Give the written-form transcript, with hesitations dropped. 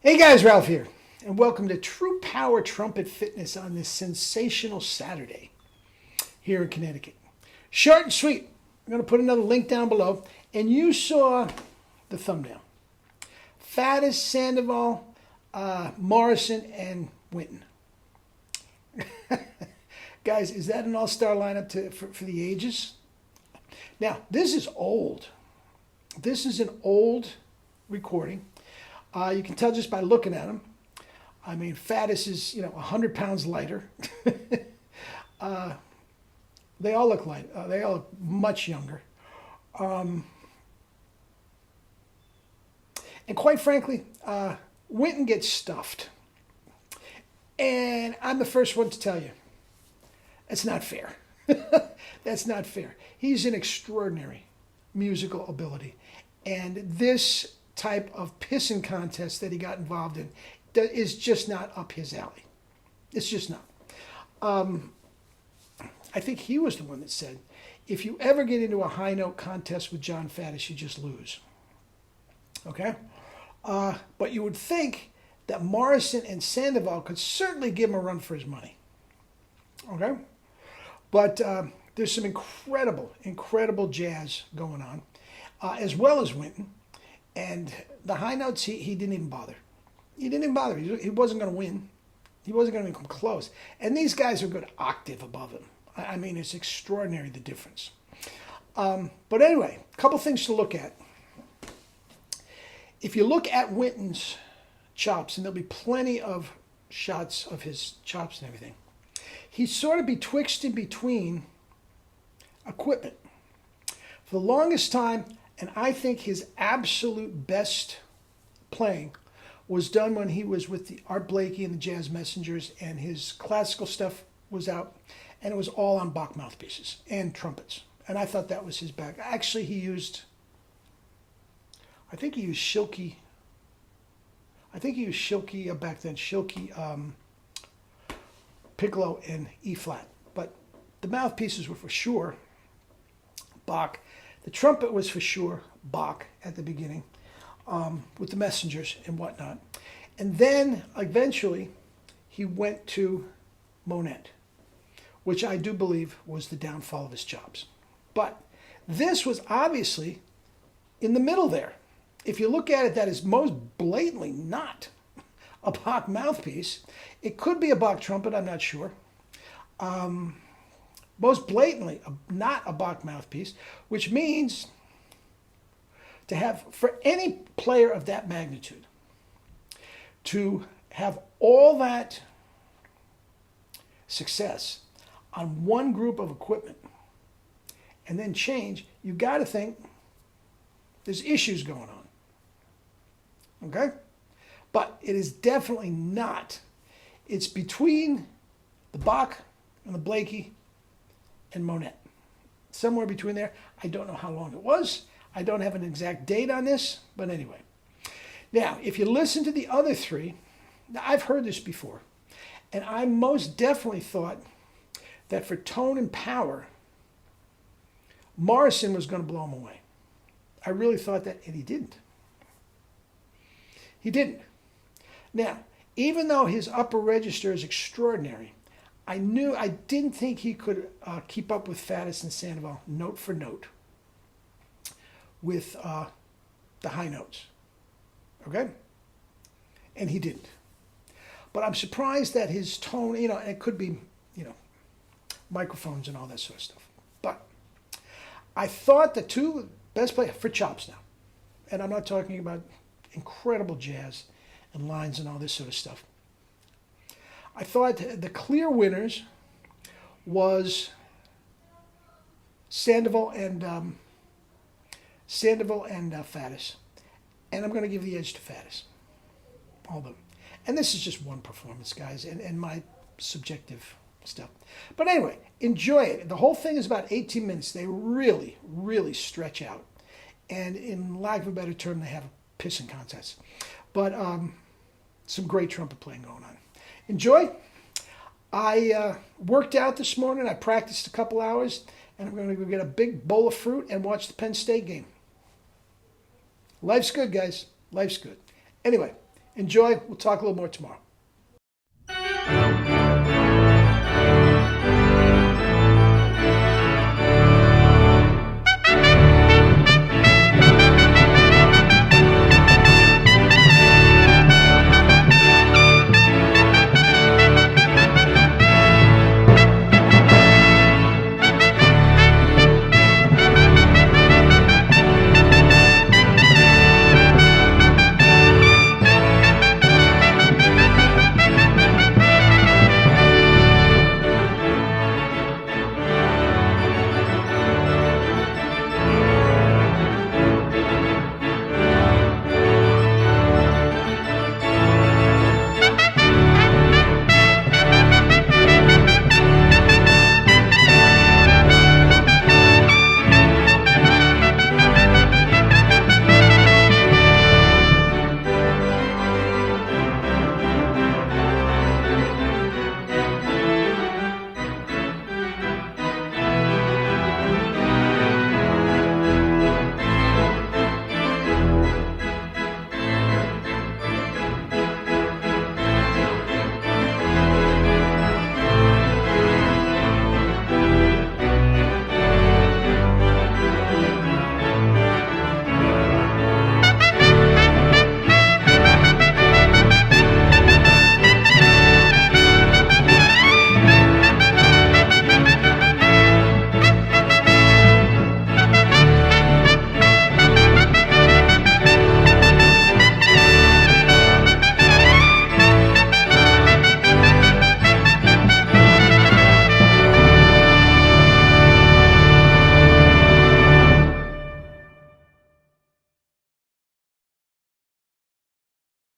Hey guys, Ralph here, and welcome to True Power Trumpet Fitness on this sensational Saturday here in Connecticut. Short and sweet. I'm going to put another link down below, and you saw the thumbnail. Faddis, Sandoval, Morrison, and Wynton. Guys, is that an all-star lineup for the ages? Now, this is old. This is an old recording. You can tell just by looking at him. I mean, Faddis is, 100 pounds lighter. They all look light. They all look much younger. And quite frankly, Wynton gets stuffed. And I'm the first one to tell you, that's not fair. That's not fair. He's an extraordinary musical ability. And this type of pissing contest that he got involved in is just not up his alley. It's just not. I think he was the one that said, if you ever get into a high note contest with John Faddis, you just lose. Okay? But you would think that Morrison and Sandoval could certainly give him a run for his money. Okay? But there's some incredible, incredible jazz going on, as well as Wynton. And the high notes, he didn't even bother. He didn't even bother. He wasn't going to win. He wasn't going to come close. And these guys are a good octave above him. I mean, it's extraordinary, the difference. But anyway, a couple things to look at. If you look at Wynton's chops, and there'll be plenty of shots of his chops and everything, he's sort of betwixt and between equipment. For the longest time, and I think his absolute best playing was done when he was with the Art Blakey and the Jazz Messengers, and his classical stuff was out, and it was all on Bach mouthpieces and trumpets. And I thought that was his bag. Actually, I think he used Schilke back then, Schilke, piccolo, and E flat. But the mouthpieces were for sure Bach. The trumpet was for sure Bach at the beginning, with the Messengers and whatnot. And then eventually he went to Monet, which I do believe was the downfall of his chops. But this was obviously in the middle there. If you look at it, that is most blatantly not a Bach mouthpiece. It could be a Bach trumpet, I'm not sure. Most blatantly not a Bach mouthpiece, which means to have, for any player of that magnitude, to have all that success on one group of equipment and then change, you got to think there's issues going on. Okay? But it is definitely not. It's between the Bach and the Blakey and Monet. Somewhere between there. I don't know how long it was. I don't have an exact date on this, but anyway. Now, if you listen to the other three, now I've heard this before, and I most definitely thought that for tone and power, Morrison was going to blow him away. I really thought that, and he didn't. He didn't. Now, even though his upper register is extraordinary, I didn't think he could keep up with Faddis and Sandoval note for note with the high notes. Okay? And he didn't. But I'm surprised that his tone, and it could be, microphones and all that sort of stuff. But I thought the two best players for chops now, and I'm not talking about incredible jazz and lines and all this sort of stuff. I thought the clear winners was Sandoval and Faddis, and I'm going to give the edge to Faddis. All of them. And this is just one performance, guys, and my subjective stuff. But anyway, enjoy it. The whole thing is about 18 minutes. They really, really stretch out, and in lack of a better term, they have a pissing contest. But some great trumpet playing going on. Enjoy. I worked out this morning. I practiced a couple hours, and I'm going to go get a big bowl of fruit and watch the Penn State game. Life's good, guys. Life's good. Anyway, Enjoy. We'll talk a little more tomorrow.